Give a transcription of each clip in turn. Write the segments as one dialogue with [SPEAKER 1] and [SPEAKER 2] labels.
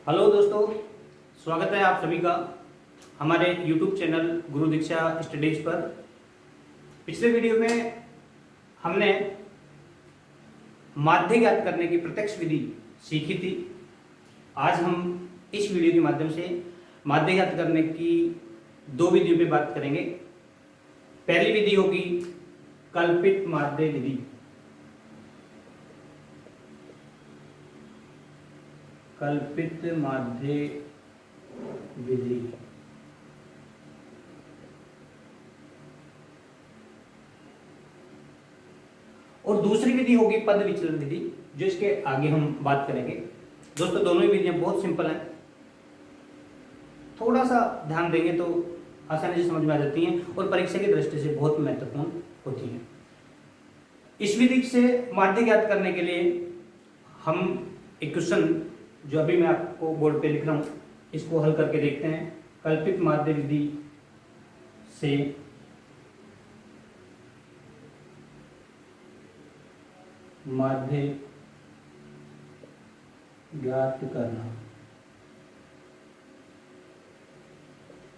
[SPEAKER 1] Hello दोस्तों, स्वागत है आप सभी का हमारे YouTube चैनल गुरु दीक्षा स्टडीज पर। पिछले वीडियो में हमने माध्य ज्ञात करने की प्रत्यक्ष विधि सीखी थी। आज हम इस वीडियो के माध्यम से माध्य ज्ञात करने की दो विधियों पे बात करेंगे। पहली विधि होगी कल्पित माध्य विधि। कल्पित माध्य विधि और दूसरी विधि होगी पद विचलन विधि, जो इसके आगे हम बात करेंगे। दोस्तों, दोनों ही विधियां बहुत सिंपल हैं, थोड़ा सा ध्यान देंगे तो आसानी से समझ में आ जाती हैं और परीक्षा की दृष्टि से बहुत महत्वपूर्ण होती हैं। इस विधि से माध्य ज्ञात करने के लिए हम एक क्वेश्चन जो अभी मैं आपको बोर्ड पे लिख रहा हूं, इसको हल करके देखते हैं। कल्पित माध्य विधि से माध्य ज्ञात करना।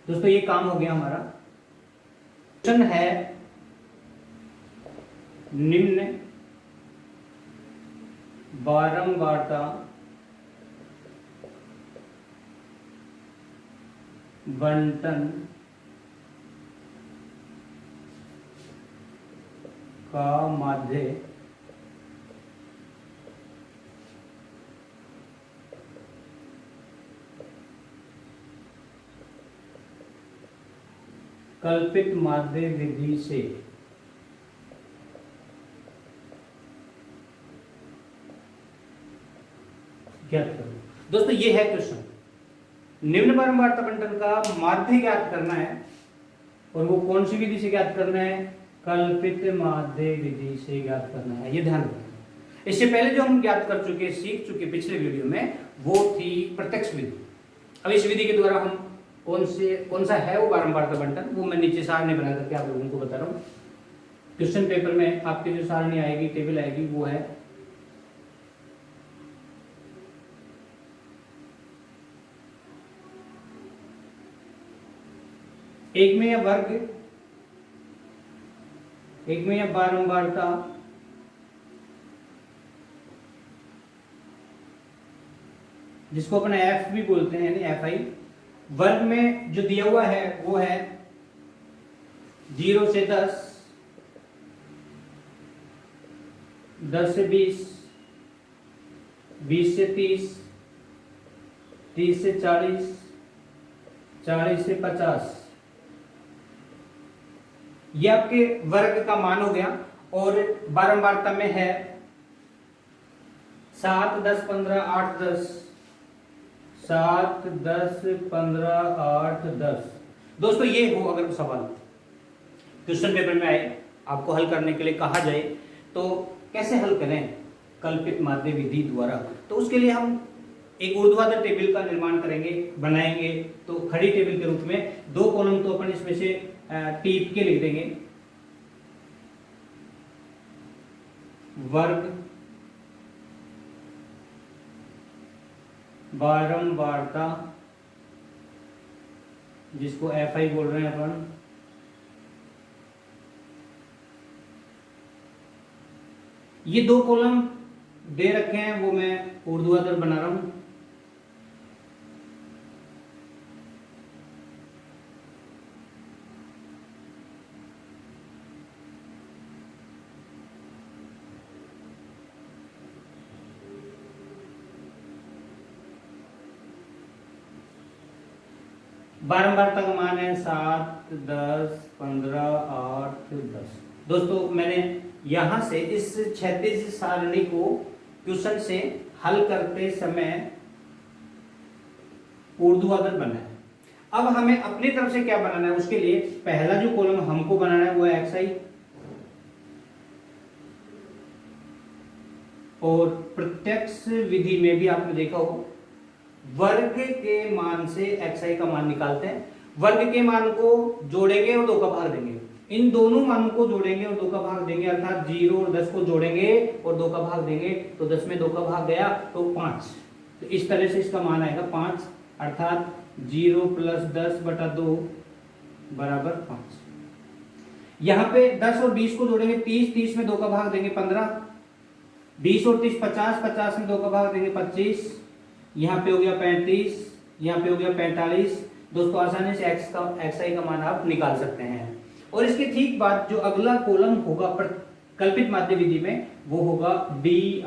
[SPEAKER 1] दोस्तों, ये काम हो गया हमारा। क्वेश्चन है निम्न बारंबारता बंटन का माध्य कल्पित माध्य विधि से ज्ञात करो। दोस्तों, ये है क्वेश्चन। निम्न बारंबारता बंटन का माध्य ज्ञात करना है और वो कौन सी विधि से ज्ञात करना है? कल्पित माध्य विधि से ज्ञात करना है। ये ध्यान रखना। इससे पहले जो हम ज्ञात कर चुके, सीख चुके पिछले वीडियो में, वो थी प्रत्यक्ष विधि। अब इस विधि के द्वारा हम कौन सा है वो बारंबारता बंटन, वो मैं नीचे सारणी बना करके आप लोगों को बता रहा हूँ। क्वेश्चन पेपर में आपकी जो सारणी आएगी, टेबल आएगी, वो है एक में या वर्ग, एक में या बारंबारता, जिसको अपन एफ भी बोलते हैं, यानी एफ आई। वर्ग में जो दिया हुआ है वो है 0 से 10, 10 से 20, 20 से 30, 30 से 40, 40 से 50। ये आपके वर्ग का मान हो गया। और बारंबारता में है 7, 10, 15, 8, 10, 7, 10, 15, 8, 10। दोस्तों, ये हो अगर सवाल क्वेश्चन पेपर में आए, आपको हल करने के लिए कहा जाए, तो कैसे हल करें कल्पित माध्य विधि द्वारा, तो उसके लिए हम एक ऊर्ध्वाधर टेबल का निर्माण करेंगे, बनाएंगे। तो खड़ी टेबल के रूप में दो कॉलम तो अपन इसमें से टीप के लिख देंगे। वर्ग बारंबारता, जिसको एफ आई बोल रहे हैं अपन, ये दो कॉलम दे रखे हैं, वो मैं ऊर्ध्वाधर बना रहा हूं। बारंबारता का मान है 7, 10, 15, 8, 10। दोस्तों, मैंने यहां से इस क्षैतिज सारणी को क्वेश्चन से हल करते समय ऊर्ध्वाधर बनाया है। अब हमें अपनी तरफ से क्या बनाना है, उसके लिए पहला जो कॉलम हमको बनाना है वो है एक्स आई, और प्रत्यक्ष विधि में भी आपने देखा हो वर्ग के मान से एक्स आई का मान निकालते हैं। वर्ग के मान को जोड़ेंगे और 2 का भाग देंगे। इन दोनों मानों को जोड़ेंगे और 2 का भाग देंगे, अर्थात 0 और 10 को जोड़ेंगे और 2 का भाग देंगे, तो 10 में 2 का भाग गया तो 5। तो इस तरह से इसका मान आएगा 5, अर्थात 0 + 10/2 बराबर 5। यहां पे 10 और 20 को जोड़ेंगे 30, 30 में 2 का भाग देंगे 15, 20 और 30 50, 50 में 2 का भाग देंगे 25, यहाँ पे हो गया 35, यहाँ पे हो गया 45। दोस्तों आसानी से xi का मान आप निकाल सकते हैं। और इसके ठीक बाद जो अगला कॉलम होगा कल्पित माध्य विधि में वो होगा di।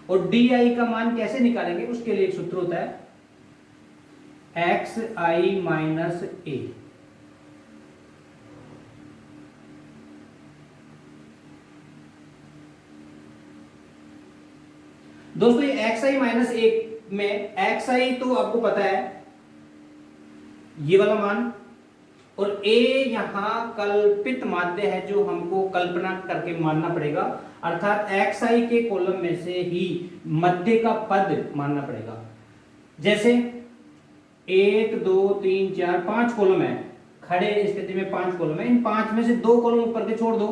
[SPEAKER 1] और di का मान कैसे निकालेंगे, उसके लिए एक सूत्र होता है xi माइनस a। दोस्तों ये xi माइनस a में xi तो आपको पता है ये वाला मान, और a यहां कल्पित माध्य है जो हमको कल्पना करके मानना पड़ेगा, अर्थात xi के कॉलम में से ही मध्य का पद मानना पड़ेगा। जैसे 1 2 3 4 5 कॉलम है, खड़े स्थिति में 5 कॉलम है, इन 5 में से 2 कॉलम ऊपर के छोड़ दो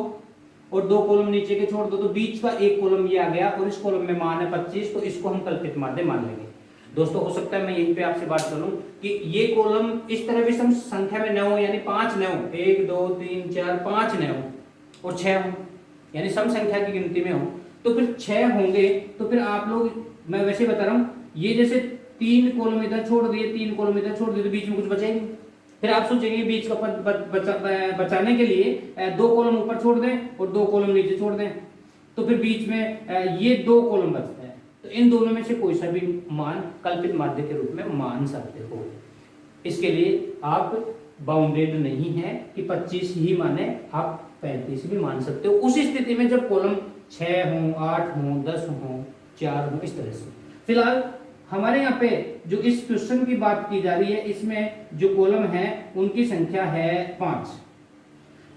[SPEAKER 1] और 2 कॉलम नीचे के छोड़ दो, तो बीच का एक कॉलम ये आ गया और इस कॉलम में मान है 25, तो इसको हम कल्पित माध्य मान लेंगे। दोस्तों हो सकता है मैं यहीं पे आपसे बात करूं कि ये कॉलम इस तरह भी सम संख्या में न हो, यानी 5 न हो, 1 2 3 4 5 न हो और 6 हो, यानी सम संख्या की गिनती में हो, तो फिर 6 होंगे। तो फिर आप लोग, मैं वैसे बता रहा हूं, ये जैसे 3 कॉलम इधर छोड़ दिए, 3 कॉलम इधर छोड़ दिए, तो बीच में कुछ बचेगा। फिर आप सोचेंगे बीच का पद बचाने के लिए 2 कॉलम ऊपर छोड़ दें और 2 कॉलम नीचे छोड़ दें, तो फिर बीच में ये 2 कॉलम बचते हैं। तो इन दोनों में से कोई सा भी मान कल्पित माध्य के रूप में मान सकते हो। इसके लिए आप बाउंडेड नहीं है कि 25 ही माने, आप 35 भी मान सकते हो, उस स्थिति में जब कॉलम 6 हो, 8 हो, 10 हो, 4 हो, इस तरह से। फिलहाल हमारे यहाँ पे जो इस क्वेश्चन की बात की जा रही है, इसमें जो कॉलम है उनकी संख्या है 5।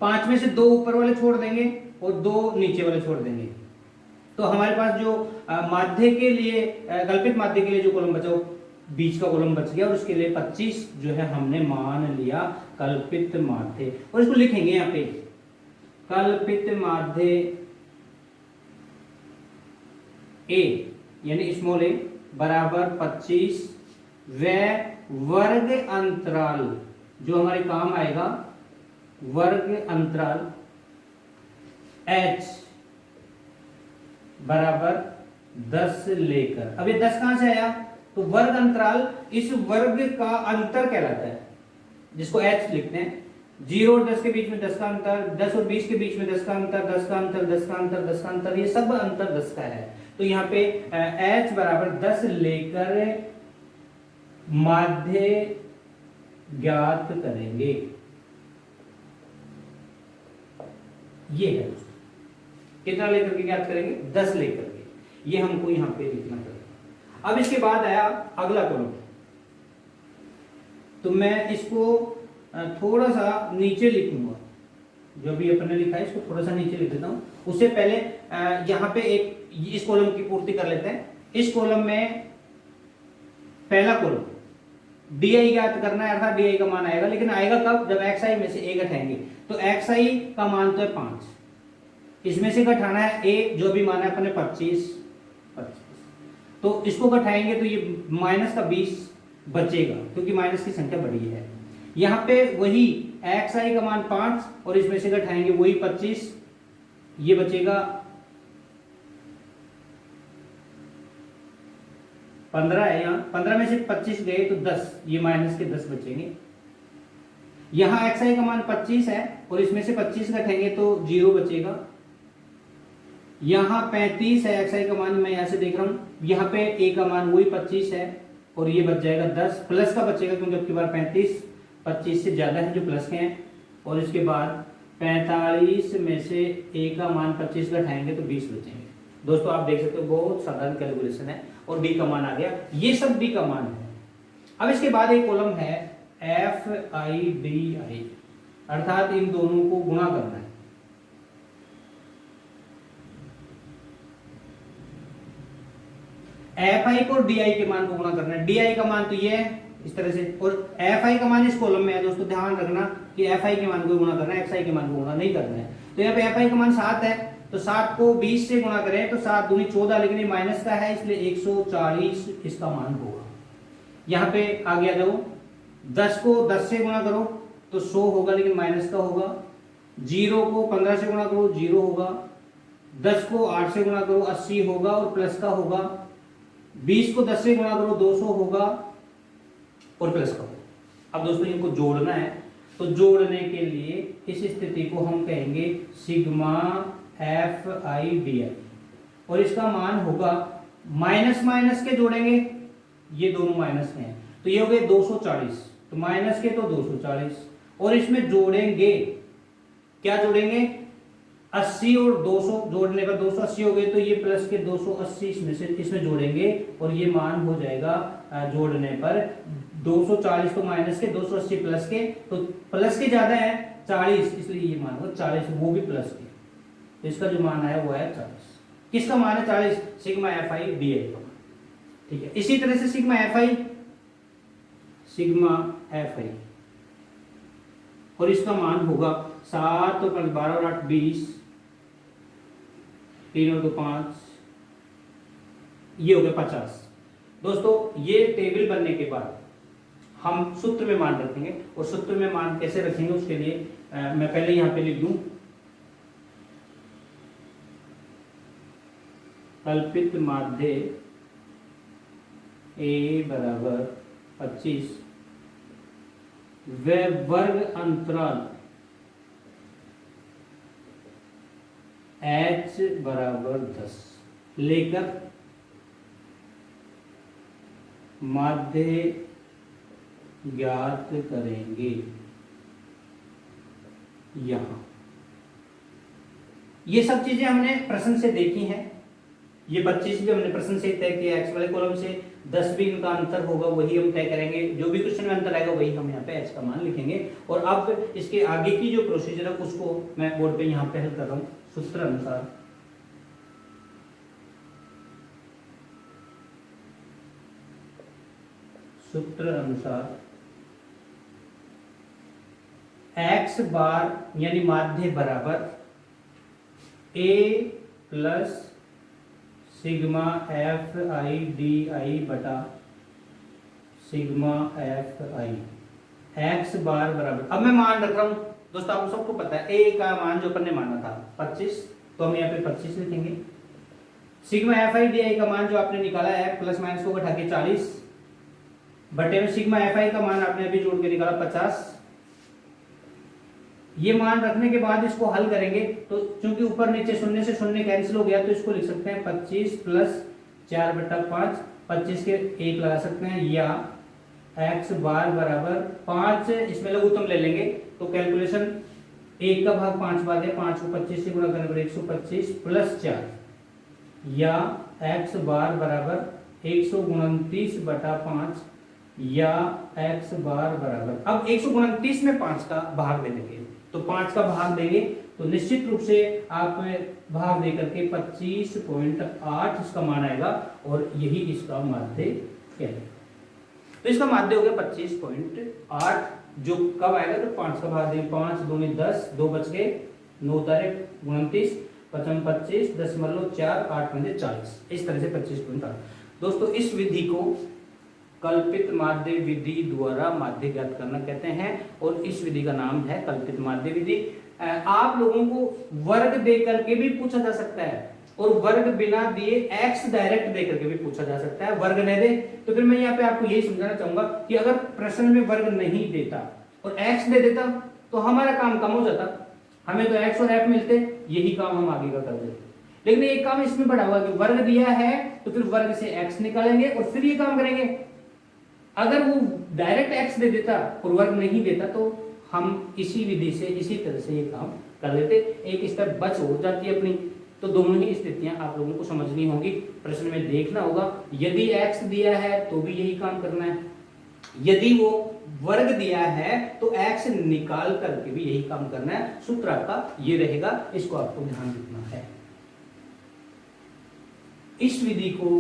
[SPEAKER 1] 5 में से 2 ऊपर वाले छोड़ देंगे और 2 नीचे वाले छोड़ देंगे, तो हमारे पास जो माध्य के लिए, कल्पित माध्य के लिए जो कॉलम बचा वो बीच का कॉलम बच गया, और उसके लिए 25 जो है हमने मान लिया कल्पित माध्य। और इसको लिखेंगे यहाँ पे कल्पित माध्य a यानी स्मॉल a बराबर 25 व वर्ग अंतराल, जो हमारे काम आएगा वर्ग अंतराल h बराबर 10 लेकर। अब ये 10 कहां से आया, तो वर्ग अंतराल इस वर्ग का अंतर कहलाता है, जिसको h लिखते हैं। 0 और 10 के बीच में 10 का अंतर, 10 और 20 के बीच में 10 का अंतर, 10 का अंतर, 10 का अंतर, 10 का अंतर, ये सब अंतर 10 का है। तो यहाँ पे h बराबर 10 लेकर माध्य ज्ञात करेंगे, ये है। कितना लेकर के ज्ञात करेंगे, 10 लेकर के, ये हमको यहां पे लिखना पड़ेगा। अब इसके बाद आया अगला कॉलम, तो मैं इसको थोड़ा सा नीचे लिखूंगा, जो भी अपने लिखा है इसको थोड़ा सा नीचे लिख देता हूं। उससे पहले यहां पे एक इस कॉलम की पूर्ति कर लेते हैं। इस कॉलम में पहला कॉलम di ज्ञात करना है, अर्थात di का मान आएगा, लेकिन आएगा कब, जब xi में से a घटाएंगे। तो xi का मान तो है 5, इसमें से घटाना है a, जो भी माना है अपने 25, तो इसको घटाएंगे तो ये माइनस का 20 बचेगा, क्योंकि माइनस की संख्या बड़ी है। यहाँ पे वही xi का मान 5 और इसमें से घटाएंगे वही 25, ये बचेगा 15 है। यहाँ 15 में से 25 गए तो 10, ये माइनस के 10 बचेंगे। यहाँ xi का मान 25 है और इसमें से 25 घटाएंगे तो 0 बचेगा। यहाँ 35 है xi का मान, मैं यहाँ से देख रहा हूँ, यहाँ पे a का मान वही 25 है और ये बच जाएगा 10, प्लस का बचेगा क्योंकि अब की बार 35 25 से ज्यादा है जो प्लस के हैं। और इसके बाद 45 में से a का मान 25 घटाएंगे तो 20 बचेंगे। दोस्तों आप देख सकते हो बहुत साधारण कैलकुलेशन है और d का मान आ गया, ये सब d का मान है। अब इसके बाद एक कॉलम है FI DI, अर्थात इन दोनों को गुणा करना है। FI को DI के मान को गुणा करना है। DI का मान तो ये है इस तरह से, और FI का मान इस कॉलम में है। दोस्तों ध्यान रखना कि FI के मान को गुणा करना है, XI के मान को गुणा नहीं करना है। तो यहाँ पे FI का मान 7 है तो 7 को 20 से गुणा करें तो 7 दूनी 14, लेकिन ये माइनस का है इसलिए 140 इसका मान होगा। यहाँ पे आगे आ जाओ, 10 को 10 से गुणा करो तो 100 होगा, लेकिन माइनस का होगा। 0 को 15 से गुणा करो 0 होगा। 10 को 8 से गुणा करो 80 होगा और प्लस का होगा। 20 को 10 से गुणा करो 200 होगा और प्लस का होगा। अब दोस्तों इनको जोड़ना है, तो जोड़ने के लिए इस स्थिति को हम कहेंगे sigma F I D I, और इसका मान होगा माइनस माइनस के जोड़ेंगे, ये दोनों माइनस हैं तो ये हो गए 240, तो माइनस के तो 240, और इसमें जोड़ेंगे, क्या जोड़ेंगे 80 और 200, जोड़ने पर 280 हो गए, तो ये प्लस के 280 इसमें जोड़ेंगे और ये मान हो जाएगा जोड़ने पर 240, तो माइनस के 280 प्लस के, तो प्लस के ज्यादा है 40, इसलिए ये मान होगा 40, वो भी प्लस के, तो इसका जो मान आया वो है 40। किसका मान है 40? Sigma F I D I का। ठीक है, इसी तरह से सिग्मा एफ आई और इसका मान होगा 7 और 5 12 और 8 20, 3 और 2 5, ये हो गया 50। दोस्तों ये टेबल बनने के बाद हम सूत्र में मान रखेंगे, और सूत्र में मान कैसे रखेंगे उसके लिए मैं पहले यहां पे लिख दूं, कल्पित माध्य a बराबर 25 व वर्ग अंतराल h बराबर 10 लेकर माध्य ज्ञात करेंगे। यहां ये सब चीजें हमने प्रश्न से देखी हैं, ये 25 भी हमने प्रश्न से तय किया, एक्स वाले कॉलम से 10 भी इनका अंतर होगा वही हम तय करेंगे, जो भी क्वेश्चन में अंतर आएगा वही हम यहाँ पे एच का मान लिखेंगे। और अब इसके आगे की जो प्रोसीजर है उसको मैं बोर्ड पे यहाँ पे हल कर रहा हूँ सूत्र अनुसार। सूत्र अनुसार x बार यानी माध्य बराबर a plus sigma F I D I बटा सिग्मा एफ आई, एक्स बार बराबर, अब मैं मान रख रहा हूं दोस्तों, आप सबको पता है a का मान जो अपन ने माना था 25, तो हम यहाँ पे 25 लिखेंगे। Sigma F I D I का मान जो आपने निकाला है प्लस माइनस को घटा के 40 बटे में सिग्मा एफ आई का मान आपने अभी जोड़ के निकाला 50। ये मान रखने के बाद इसको हल करेंगे, तो चूंकि ऊपर नीचे शून्य से शून्य कैंसिल हो गया, तो इसको लिख सकते हैं 25 प्लस 4/5, 25 के 1 लगा सकते हैं, या x बार बराबर 5, इसमें लघुत्तम ले लेंगे तो कैलकुलेशन 1 का भाग 5 बार है, 5 को 25 से गुणा करने पर 125 प्लस 4, या x बार बराबर 129/5, या x बार बराबर, अब 129 में 5 का भाग दे देंगे, तो 5 का भाग देंगे तो निश्चित रूप से आप भाग दे करके 25.8 इसका मान आएगा, और यही इसका माध्य कहलाएगा। तो इसका माध्य हो गया 25.8, जो कब आएगा तो 5 का भाग देंगे, 5 दूनी 10, 2 बच गए, 9 तारीख 29, 5 25, 10 8 40, इस तरह से 25.8। दोस्तों इस विधि को कल्पित माध्य विधि द्वारा माध्य ज्ञात करना कहते हैं, और इस विधि का नाम है कल्पित माध्य विधि। आप लोगों को वर्ग दे करके भी पूछा जा सकता है, और वर्ग बिना दिए x डायरेक्ट दे करके भी पूछा जा सकता है। वर्ग नहीं दे तो फिर मैं यहाँ पे आपको यही समझाना चाहूंगा कि अगर प्रश्न में वर्ग नहीं देता और x दे देता तो हमारा काम कम हो जाता, हमें तो x और f मिलते, यही काम हम आगे का कर देते। लेकिन एक काम इसमें बढ़ा हुआ कि वर्ग दिया है तो फिर वर्ग से x निकालेंगे और फिर ये काम करेंगे। अगर वो डायरेक्ट x दे देता और वर्ग नहीं देता तो हम इसी विधि से इसी तरह से ये काम कर लेते, एक स्टेप बच हो जाती है अपनी। तो दोनों ही स्थितियां आप लोगों को समझनी होगी, प्रश्न में देखना होगा। यदि x दिया है तो भी यही काम करना है, यदि वो वर्ग दिया है तो x निकाल करके भी यही काम करना है। सूत्र आपका ये रहेगा, इसको आपको ध्यान रखना है। इस विधि को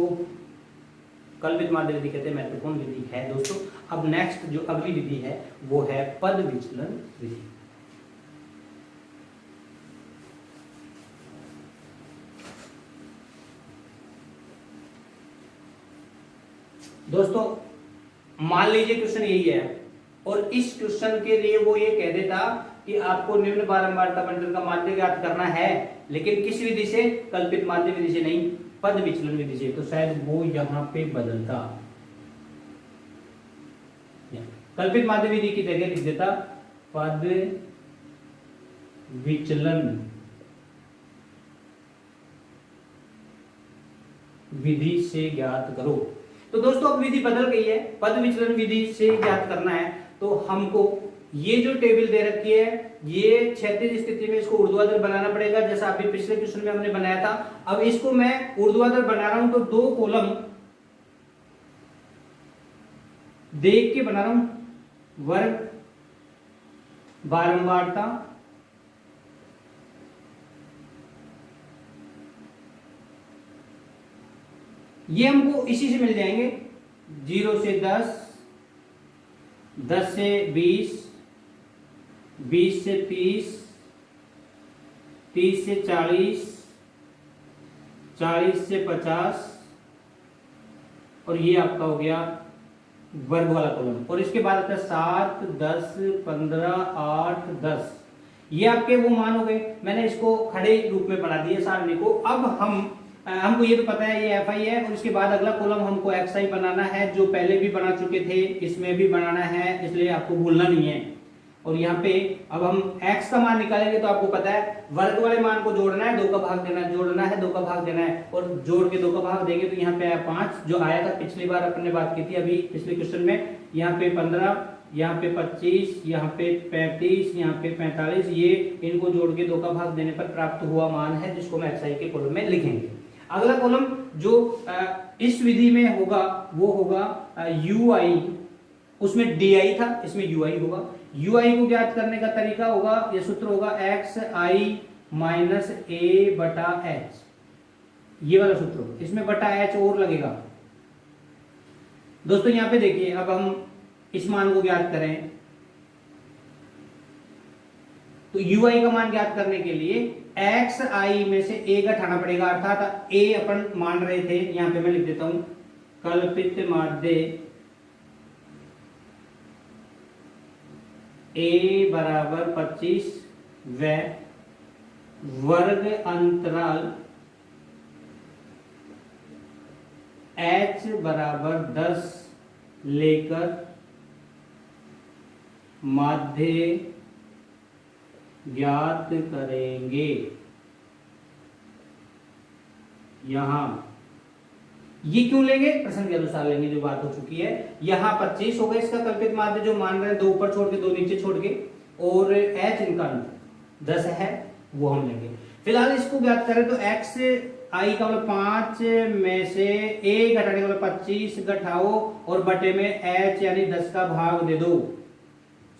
[SPEAKER 1] कल्पित माध्य विधि कहते हैं, महत्वपूर्ण विधि है दोस्तों। अब नेक्स्ट जो अगली विधि है वो है पद विचलन विधि। दोस्तों मान लीजिए क्वेश्चन यही है और इस क्वेश्चन के लिए वो ये कह देता कि आपको निम्न बारंबारता बंटन का माध्य ज्ञात करना है, लेकिन किस विधि से? कल्पित माध्य विधि से नहीं, पद विचलन विधि से। तो शायद वो यहां पे बदलता, कल्पित माध्य विधि की जगह लिख देता पद विचलन विधि से ज्ञात करो। तो दोस्तों अब विधि बदल गई है, पद विचलन विधि से ज्ञात करना है। तो हमको ये जो टेबल दे रखी है, ये क्षैतिज स्थिति में इसको ऊर्ध्वाधर बनाना पड़ेगा, जैसा अभी पिछले क्वेश्चन में हमने बनाया था। अब इसको मैं ऊर्ध्वाधर बना रहा हूं तो 2 कॉलम देख के बना रहा हूं। वर्ग बारंबारता ये हमको इसी से मिल जाएंगे, 0 से 10, 10 से 20, 20 से 30, 30 से 40, 40 से 50 और ये आपका हो गया वर्ग वाला कॉलम। और इसके बाद आता है 7, 10, 15, 8, 10। ये आपके वो मान हो गए। मैंने इसको खड़े रूप में बना दिया सारणी को। अब हमको ये तो पता है ये एफ आई है, और इसके बाद अगला कॉलम हमको एक्स आई बनाना है, जो पहले भी बना चुके थे, इसमें भी बनाना है, इसलिए आपको भूलना नहीं है। और यहाँ पे अब हम x का मान निकालेंगे तो आपको पता है वर्ग वाले मान को जोड़ना है, 2 का भाग देना है, जोड़ना है 2 का भाग देना है, और जोड़ के 2 का भाग देंगे तो यहाँ पे आया 5, जो आया था पिछली बार अपन ने बात की थी अभी पिछले क्वेश्चन में। यहाँ पे 15, यहाँ पे 25, यहाँ पे 35, यहाँ पे 45, ये इनको जोड़ के 2 का भाग देने पर प्राप्त हुआ मान है, जिसको हम एक्स आई के कॉलम में लिखेंगे। अगला कॉलम जो इस विधि में होगा वो होगा यू आई, उसमें डी आई था, इसमें यू आई होगा। यू आई को ज्ञात करने का तरीका होगा, ये सूत्र होगा एक्स आई माइनस ए बटा एच, ये वाला सूत्र, इसमें बटा एच और लगेगा। दोस्तों यहाँ पे देखिए, अब हम इस मान को ज्ञात करें तो यू आई का मान ज्ञात करने के लिए एक्स आई में से ए घटाना पड़ेगा, अर्थात ए अपन मान रहे थे, यहां पे मैं लिख देता हूं कल्पित माध्य ए बराबर 25 व वर्ग अंतराल एच बराबर 10 लेकर माध्य ज्ञात करेंगे। यहां ये क्यों लेंगे? प्रश्न के अनुसार लेंगे, जो बात हो चुकी है। यहां 25 होगा इसका कल्पित माध्य, जो मान रहे हैं 2 ऊपर छोड़ के 2 नीचे छोड़ के, और h इनका 10 है, वो हम लेंगे। फिलहाल इसको ज्ञात करें तो x आई का मतलब 5 में से a घटाने का मतलब 25 घटाओ और बटे में h यानी 10 का भाग दे दो,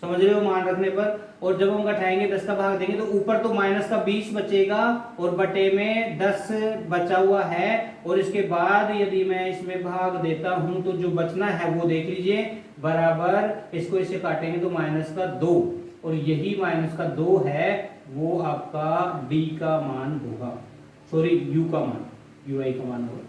[SPEAKER 1] समझ रहे हो, मान रखने पर। और जब हम घटाएंगे 10 का भाग देंगे तो ऊपर तो माइनस का 20 बचेगा और बटे में 10 बचा हुआ है, और इसके बाद यदि मैं इसमें भाग देता हूं तो जो बचना है वो देख लीजिए, बराबर इसको इसे काटेंगे तो माइनस का 2, और यही माइनस का 2 है वो आपका d का मान होगा, सॉरी u का मान, ui का मान होगा।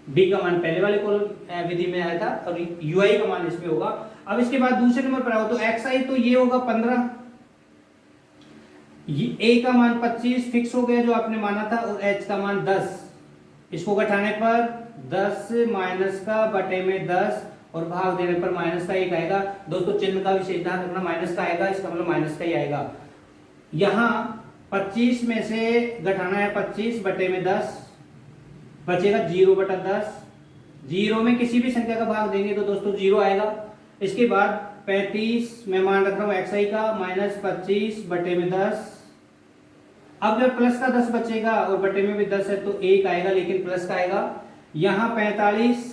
[SPEAKER 1] d का मान पहले वाले कॉलम विधि में आया था और ui का मान इसमें होगा। अब इसके बाद दूसरे नंबर पर आओ तो xi तो ये होगा 15, a का मान 25 फिक्स हो गया जो आपने माना था, और h का मान 10, इसको घटाने पर 10 माइनस का बटे में 10 और भाग देने पर माइनस का 1 आएगा। दोस्तों चिन्ह का विशेष ध्यान रखना, माइनस का आएगा, इसका मतलब माइनस का ही आएगा। यहां 25 में से घटाना है 25 बटे में 10, बचेगा 0 बटा 10, 0 में किसी भी संख्या का भाग देंगे तो दोस्तों 0 आएगा। इसके बाद 35 में मान रख रहा हूं एक्स आई का, माइनस 25 बटे में 10, अब जब प्लस का 10 बचेगा और बटे में भी 10 है तो 1 आएगा, लेकिन प्लस का आएगा। यहां 45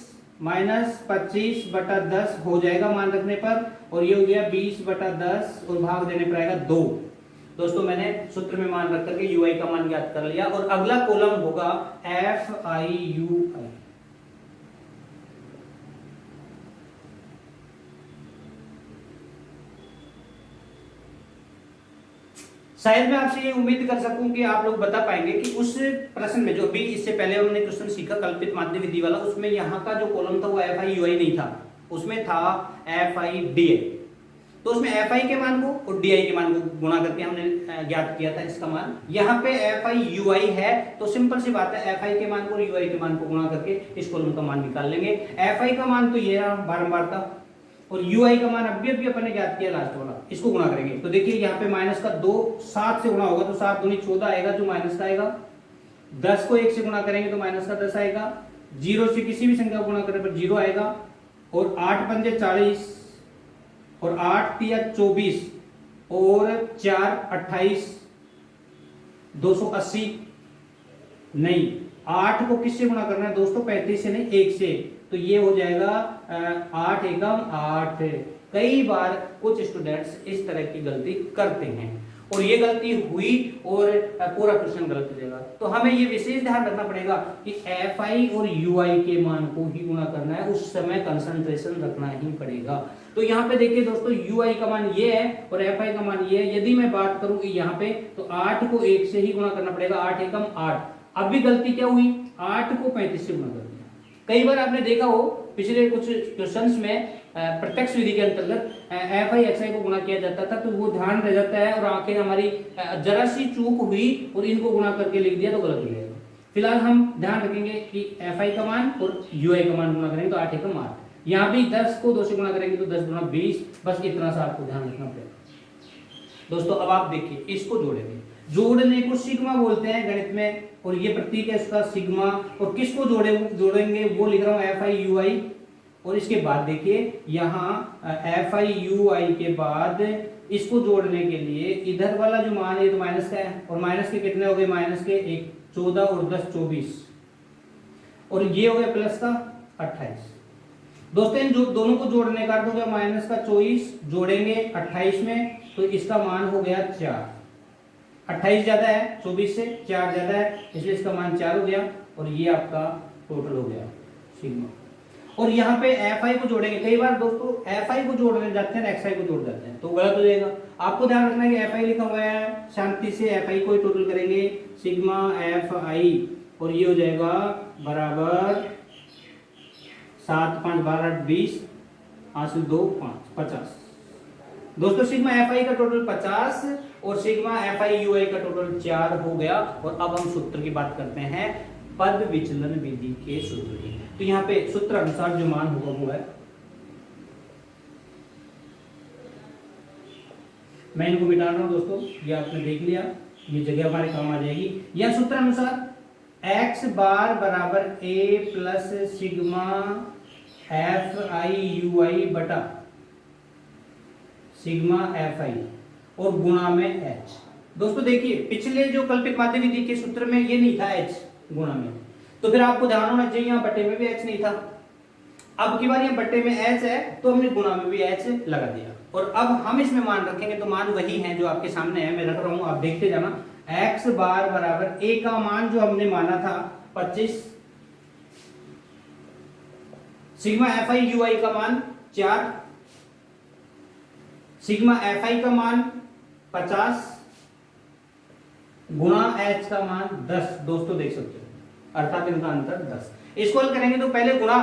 [SPEAKER 1] माइनस 25 बटा 10 हो जाएगा मान रखने पर, और ये हो गया 20 बटा 10 और भाग देने पर आएगा 2। दोस्तों मैंने सूत्र में मान रख करके यू आई का मान ज्ञात कर लिया, और अगला कॉलम होगा एफ आई यू आई। शायद मैं आपसे ये उम्मीद कर सकूं कि आप लोग बता पाएंगे कि उस प्रश्न में जो भी इससे पहले हमने क्वेश्चन सीखा कल्पित माध्य विधि वाला, उसमें यहाँ का जो कॉलम था वो एफ आई यू आई नहीं था, उसमें था एफ आई डी आई। तो उसमें एफ आई के मान को और डी आई के मान को गुणा करके हमने ज्ञात किया था इसका मान। यहाँ पे एफ आई यू आई है तो सिंपल सी बात है, एफ आई के मान को और यू आई के मान को गुणा करके इस कॉलम का मान निकाल लेंगे। एफ आई का मान तो ये रहा बारंबारता, और यू आई का मान अभी अपन ने ज्ञात किया लास्ट वाला, इसको गुणा करेंगे तो देखिए यहाँ पे माइनस का 2 7 से गुणा होगा तो 7 दूनी 14 आएगा जो माइनस का आएगा। 10 को 1 से गुणा करेंगे तो माइनस का 10 आएगा। 0 से किसी भी संख्या को गुणा करने पर 0 आएगा। और 8 पंजे 40 और 8 तिया 24 और 4 28 280 नहीं, 8 को किससे गुणा करना है दोस्तों, 35 से नहीं 1 से, तो ये हो जाएगा 8 एकम 8। कई बार कुछ स्टूडेंट्स इस तरह की गलती करते हैं और ये गलती हुई और पूरा क्वेश्चन गलत हो जाएगा। तो हमें ये विशेष ध्यान रखना पड़ेगा कि एफ आई और यू आई के मान को ही गुणा करना है, उस समय कंसंट्रेशन रखना ही पड़ेगा। तो यहाँ पे देखिए दोस्तों, यू आई का मान ये है और एफ आई का मान ये है। यदि मैं बात करूं यहाँ पे तो 8 को 1 से ही गुणा करना पड़ेगा, 8 एकम 8। अभी गलती क्या हुई, 8 को 35 से गुणा कर दिया। कई बार आपने देखा हो पिछले कुछ क्वेश्चंस में प्रत्यक्ष विधि के अंतर्गत एफ आई एक्स आई को गुणा किया जाता था, तो वो ध्यान रह जाता है और आखिर हमारी जरा सी चूक हुई और इनको गुणा करके लिख दिया तो गलत हो जाएगा। फिलहाल हम ध्यान रखेंगे कि एफ आई का मान और यू आई का मान गुणा करेंगे तो 8 एकम 8। यहाँ भी 10 को 2 से गुणा करेंगे तो 10 गुणा 20, बस इतना सा आपको ध्यान रखना पड़ेगा। दोस्तों अब आप देखिए, इसको जोड़ेंगे, जोड़ने को सिग्मा बोलते हैं गणित में, और ये प्रतीक है इसका सिग्मा। और किसको जोड़ेंगे वो लिख रहा हूं एफ आई यू आई। और इसके बाद देखिए यहाँ एफ आई यू आई के बाद इसको जोड़ने के लिए इधर वाला जो मान है तो माइनस का है, और माइनस के कितने हो गए, माइनस के 1 14 और 10 24, और ये हो गया प्लस का 28। दोस्तों इन दोनों को जोड़ने का अर्थ हो गया माइनस का 24 जोड़ेंगे 28 में तो इसका मान हो गया 4। 28 ज्यादा है 24 से, 4 ज्यादा है इसलिए इसका मान 4 हो गया, और ये आपका टोटल हो गया सिग्मा। और यहाँ पे एफ आई को जोड़ेंगे, कई बार दोस्तों एफ आई को जोड़ने जाते हैं एक्स आई को जोड़ जाते हैं तो गलत हो जाएगा। आपको ध्यान रखना है कि एफ आई लिखा हुआ है, शांति से एफ आई को ही टोटल करेंगे, सिग्मा एफ आई, और ये हो जाएगा बराबर 7 5 12 20 हासिल 2 5 50। दोस्तों सिग्मा एफ आई का टोटल 50 और सिग्मा एफ आई यू आई का टोटल 4 हो गया। और अब हम सूत्र की बात करते हैं, पद विचलन विधि के सूत्र की। तो यहाँ पे सूत्र अनुसार जो मान होगा वो है, मैं इनको मिटा रहा हूं दोस्तों, ये आपने देख लिया, ये जगह हमारे काम आ जाएगी। यह सूत्र अनुसार x बार बराबर a plus sigma F I U I बटा सिग्मा एफ आई और गुणा में h। दोस्तों देखिए पिछले जो कल्पित माध्य विधि के सूत्र में ये नहीं था h गुणा में, तो फिर आपको ध्यान होना चाहिए यहाँ बट्टे में भी h नहीं था। अब की बार यहाँ बट्टे में h है तो हमने गुणा में भी h लगा दिया, और अब हम इसमें मान रखेंगे तो मान वही है जो आपके सामने है, मैं रख रहा हूं, आप देखते जाना। x बार बराबर a का मान जो हमने माना था 25, सिग्मा एफ आई यू आई का मान 4, सिग्मा एफ आई का मान 50 गुणा h का मान 10। दोस्तों देख सकते हो अर्थात इनका अंतर 10। इसको हल करेंगे तो पहले गुणा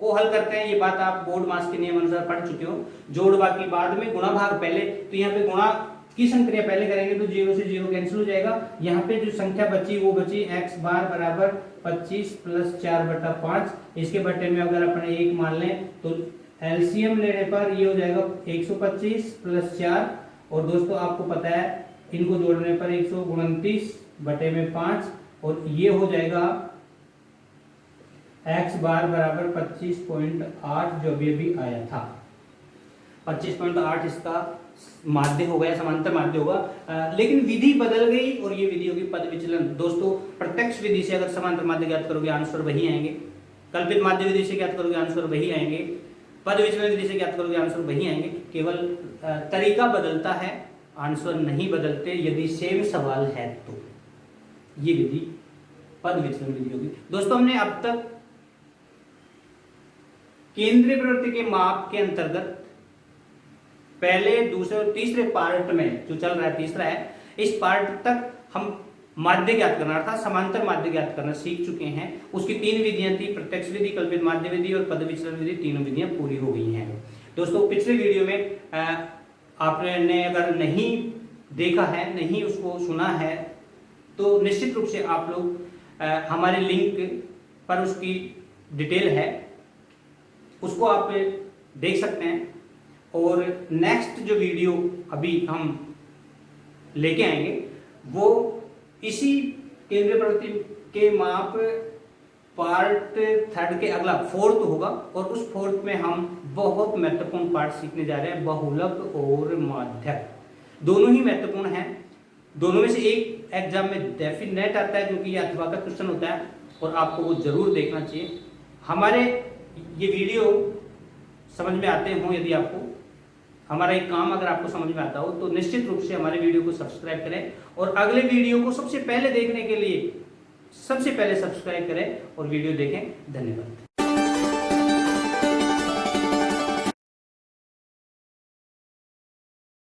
[SPEAKER 1] को हल करते हैं, ये बात आप बोर्ड मास के नियम अनुसार पढ़ चुके हो, जोड़ बाकी बाद में, गुणा भाग पहले। तो यहाँ पे गुणा की संक्रिया पहले करेंगे तो 0 से 0 कैंसिल हो जाएगा। यहाँ पे जो संख्या बची वो बची x बार बराबर 25 प्लस 4 बटा 5, इसके बट्टे में अगर अपन 1 मान लें तो एलसीएम लेने पर ये हो जाएगा 125 प्लस 4, और दोस्तों आपको पता है इनको जोड़ने पर 129 बटे में 5, और ये हो जाएगा x बार बराबर 25.8 जो अभी आया था। 25.8 इसका माध्य हो गया, समांतर माध्य होगा, लेकिन विधि बदल गई और ये विधि होगी पद विचलन। दोस्तों प्रत्यक्ष विधि से अगर समांतर माध्य ज्ञात करोगे आंसर वही आएंगे, कल्पित माध्य विधि से ज्ञात करोगे आंसर वही आएंगे, पद विचलन विधि से ज्ञात करोगे आंसर वही आएंगे, केवल तरीका बदलता है, आंसर नहीं बदलते यदि सेम सवाल है तो। ये विधि पद विचलन विधि होगी। दोस्तों हमने अब तक केंद्रीय प्रवृत्ति के माप के अंतर्गत पहले, दूसरे और तीसरे पार्ट में जो चल रहा है, तीसरा है, इस पार्ट तक हम माध्य ज्ञात करना अर्थात समांतर माध्य ज्ञात करना सीख चुके हैं। उसकी 3 विधियां थी, प्रत्यक्ष विधि, कल्पित माध्य विधि और पद विचलन विधि। तीनों विधियां पूरी हो गई हैं। दोस्तों पिछले वीडियो में आपने अगर नहीं देखा है, नहीं उसको सुना है, तो निश्चित रूप से आप लोग हमारे लिंक पर उसकी डिटेल है, उसको आप देख सकते हैं। और नेक्स्ट जो वीडियो अभी हम लेके आएंगे वो इसी केंद्रीय प्रवृत्ति के माप पार्ट 3 के अगला 4th होगा। और उस 4th में हम बहुत महत्वपूर्ण पार्ट सीखने जा रहे हैं, बहुलक और माध्यक। दोनों ही महत्वपूर्ण हैं। दोनों में से एक एग्जाम में डेफिनेट आता है क्योंकि ये अथवा का क्वेश्चन होता है और आपको वो जरूर देखना चाहिए। हमारे ये वीडियो समझ में आते हों, यदि आपको हमारा एक काम अगर आपको समझ में आता हो तो निश्चित रूप से हमारे वीडियो को सब्सक्राइब करें और अगले वीडियो को सबसे पहले देखने के लिए सबसे पहले सब्सक्राइब करें और वीडियो देखें। धन्यवाद।